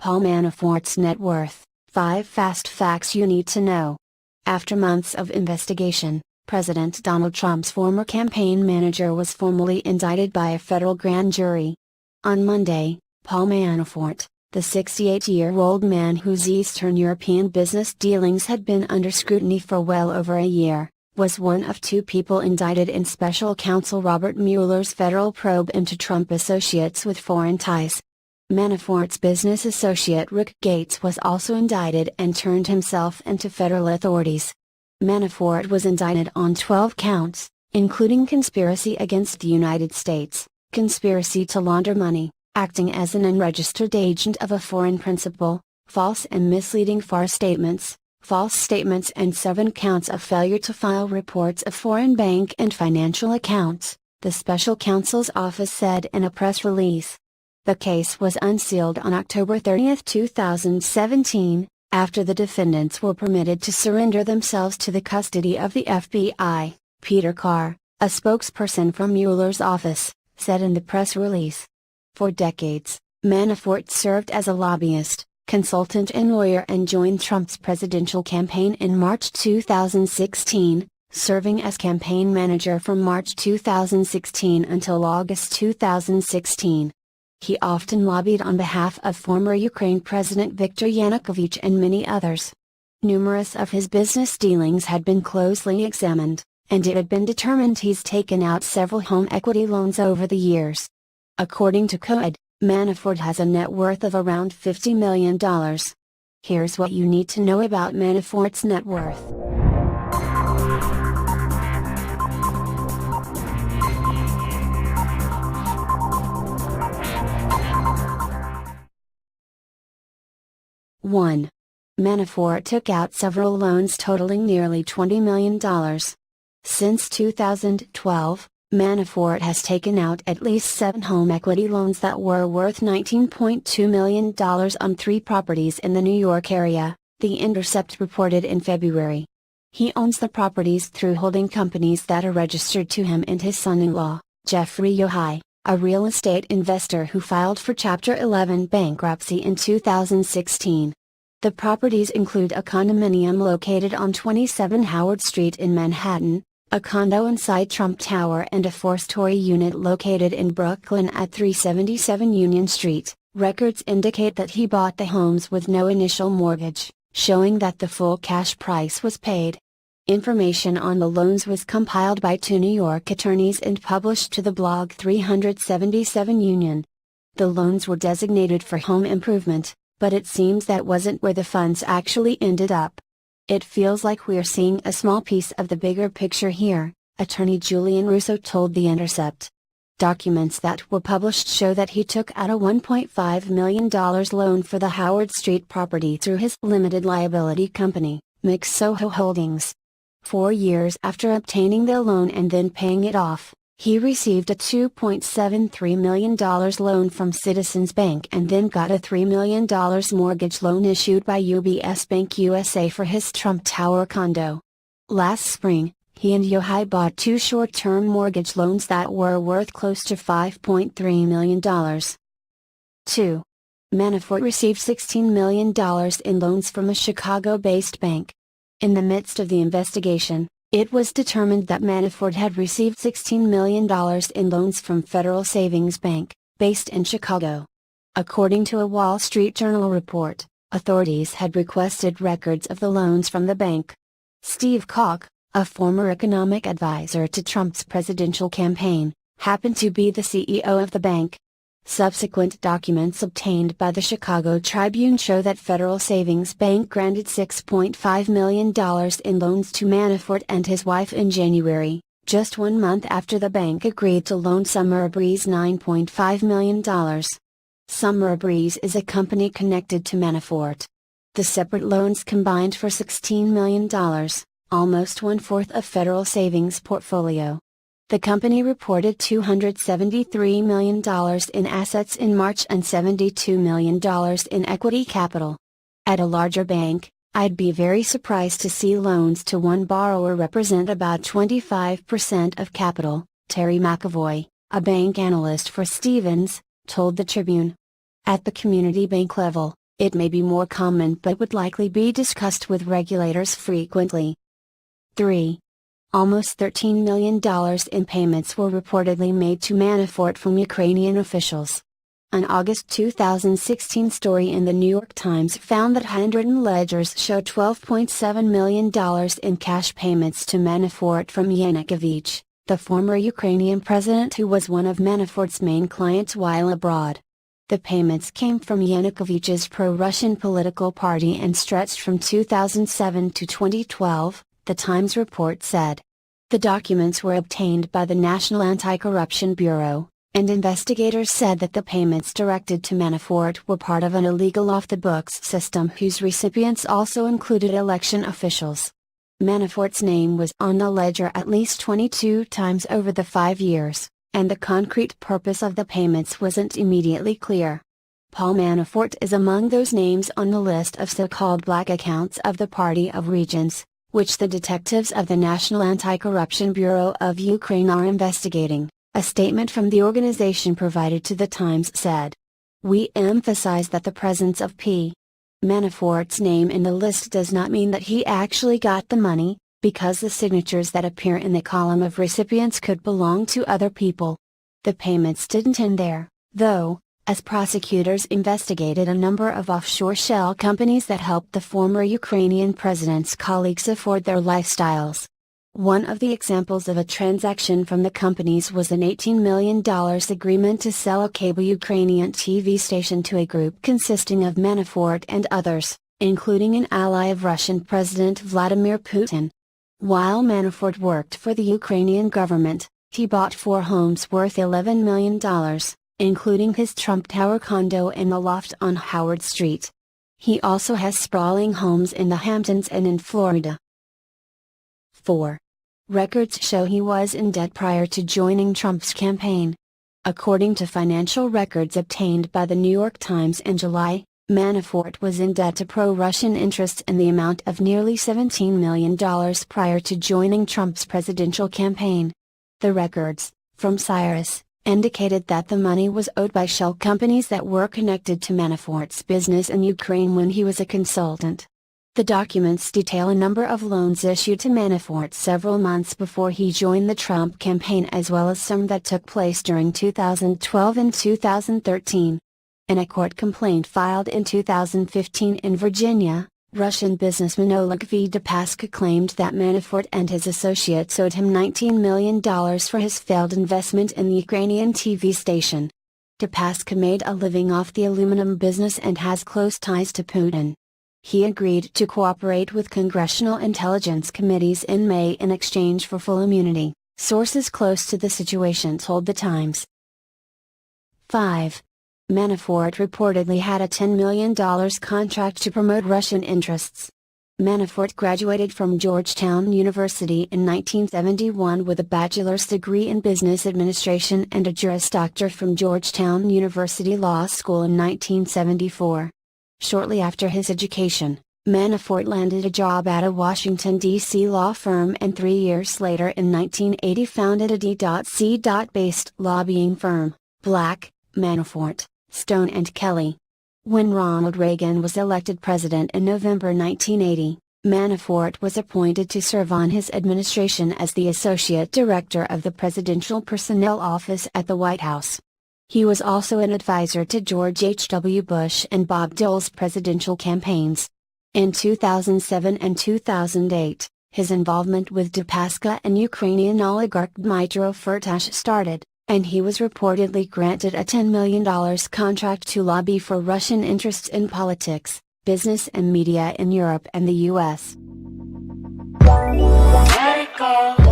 Paul Manafort's net worth, 5 fast facts you need to know. After months of investigation, President Donald Trump's former campaign manager was formally indicted by a federal grand jury. On Monday, Paul Manafort, the 68-year-old man whose Eastern European business dealings had been under scrutiny for well over a year, was one of 2 people indicted in special counsel Robert Mueller's federal probe into Trump associates with foreign ties. Manafort's business associate Rick Gates was also indicted and turned himself into federal authorities. Manafort was indicted on 12 counts, including conspiracy against the United States, conspiracy to launder money, acting as an unregistered agent of a foreign principal, false and misleading FARA statements, false statements, and 7 counts of failure to file reports of foreign bank and financial accounts, the special counsel's office said in a press release. The case was unsealed on October 30, 2017, after the defendants were permitted to surrender themselves to the custody of the FBI, Peter Carr, a spokesperson from Mueller's office, said in the press release. For decades, Manafort served as a lobbyist, consultant and lawyer and joined Trump's presidential campaign in March 2016, serving as campaign manager from March 2016 until August 2016. He often lobbied on behalf of former Ukraine President Viktor Yanukovych and many others. Numerous of his business dealings had been closely examined, and it had been determined he's taken out several home equity loans over the years. According to COID, Manafort has a net worth of around $50 million. Here's what you need to know about Manafort's net worth. One. Manafort took out several loans totaling nearly $20 million. Since 2012, Manafort has taken out at least 7 home equity loans that were worth $19.2 million on 3 properties in the New York area, The Intercept reported in February. He owns the properties through holding companies that are registered to him and his son-in-law, Jeffrey Yohai, a real estate investor who filed for Chapter 11 bankruptcy in 2016. The properties include a condominium located on 27 Howard Street in Manhattan, a condo inside Trump Tower, and a 4-story unit located in Brooklyn at 377 Union Street. Records indicate that he bought the homes with no initial mortgage, showing that the full cash price was paid. Information on the loans was compiled by 2 New York attorneys and published to the blog 377 Union. The loans were designated for home improvement, but it seems that wasn't where the funds actually ended up. It feels like we're seeing a small piece of the bigger picture here, attorney Julian Russo told The Intercept. Documents that were published show that he took out a $1.5 million loan for the Howard Street property through his limited liability company, Mix Soho Holdings. 4 years after obtaining the loan and then paying it off, he received a $2.73 million loan from Citizens Bank and then got a $3 million mortgage loan issued by UBS Bank USA for his Trump Tower condo. Last spring, he and Yohai bought 2 short-term mortgage loans that were worth close to $5.3 million. 2. Manafort received $16 million in loans from a Chicago-based bank. In the midst of the investigation, it was determined that Manafort had received $16 million in loans from Federal Savings Bank, based in Chicago. According to a Wall Street Journal report, authorities had requested records of the loans from the bank. Steve Koch, a former economic advisor to Trump's presidential campaign, happened to be the CEO of the bank. Subsequent documents obtained by the Chicago Tribune show that Federal Savings Bank granted $6.5 million in loans to Manafort and his wife in January, just 1 month after the bank agreed to loan Summer Breeze $9.5 million. Summer Breeze is a company connected to Manafort. The separate loans combined for $16 million, almost 1/4 of Federal Savings' portfolio. The company reported $273 million in assets in March and $72 million in equity capital. At a larger bank, I'd be very surprised to see loans to one borrower represent about 25% of capital, Terry McAvoy, a bank analyst for Stephens, told the Tribune. At the community bank level, It may be more common but would likely be discussed with regulators frequently. 3. Almost $13 million in payments were reportedly made to Manafort from Ukrainian officials. An August 2016 story in the New York Times found that handwritten ledgers show $12.7 million in cash payments to Manafort from Yanukovych, the former Ukrainian president who was one of Manafort's main clients while abroad. The payments came from Yanukovych's pro-Russian political party and stretched from 2007 to 2012, the Times report said. The documents were obtained by the National Anti-Corruption Bureau, and investigators said that the payments directed to Manafort were part of an illegal off-the-books system whose recipients also included election officials. Manafort's name was on the ledger at least 22 times over the 5 years, and the concrete purpose of the payments wasn't immediately clear. Paul Manafort is among those names on the list of so-called black accounts of the Party of Regions, which the detectives of the National Anti-Corruption Bureau of Ukraine are investigating, a statement from the organization provided to the Times said. We emphasize that the presence of P. Manafort's name in the list does not mean that he actually got the money, because the signatures that appear in the column of recipients could belong to other people. The payments didn't end there, though, as prosecutors investigated a number of offshore shell companies that helped the former Ukrainian president's colleagues afford their lifestyles. One of the examples of a transaction from the companies was an $18 million agreement to sell a cable Ukrainian TV station to a group consisting of Manafort and others, including an ally of Russian President Vladimir Putin. While Manafort worked for the Ukrainian government, he bought 4 homes worth $11 million, including his Trump Tower condo and the loft on Howard Street. He also has sprawling homes in the Hamptons and in Florida. 4. Records show he was in debt prior to joining Trump's campaign. According to financial records obtained by the New York Times in July, Manafort was in debt to pro-Russian interests in the amount of nearly $17 million prior to joining Trump's presidential campaign. The records, from Cyrus, indicated that the money was owed by shell companies that were connected to Manafort's business in Ukraine when he was a consultant. The documents detail a number of loans issued to Manafort several months before he joined the Trump campaign as well as some that took place during 2012 and 2013. In a court complaint filed in 2015 in Virginia, Russian businessman Oleg V. Deripaska claimed that Manafort and his associates owed him $19 million for his failed investment in the Ukrainian TV station. Deripaska made a living off the aluminum business and has close ties to Putin. He agreed to cooperate with congressional intelligence committees in May in exchange for full immunity, sources close to the situation told The Times. 5. Manafort reportedly had a $10 million contract to promote Russian interests. Manafort graduated from Georgetown University in 1971 with a bachelor's degree in business administration and a Juris Doctor from Georgetown University Law School in 1974. Shortly after his education, Manafort landed a job at a Washington, D.C. law firm and 3 years later in 1980 founded a D.C.-based lobbying firm, Black, Manafort, Stone and Kelly. When Ronald Reagan was elected president in November 1980, Manafort was appointed to serve on his administration as the Associate Director of the Presidential Personnel Office at the White House. He was also an advisor to George H. W. Bush and Bob Dole's presidential campaigns. In 2007 and 2008, his involvement with Deripaska and Ukrainian oligarch Dmytro Firtash started, and he was reportedly granted a $10 million contract to lobby for Russian interests in politics, business and media in Europe and the U.S. Let it go.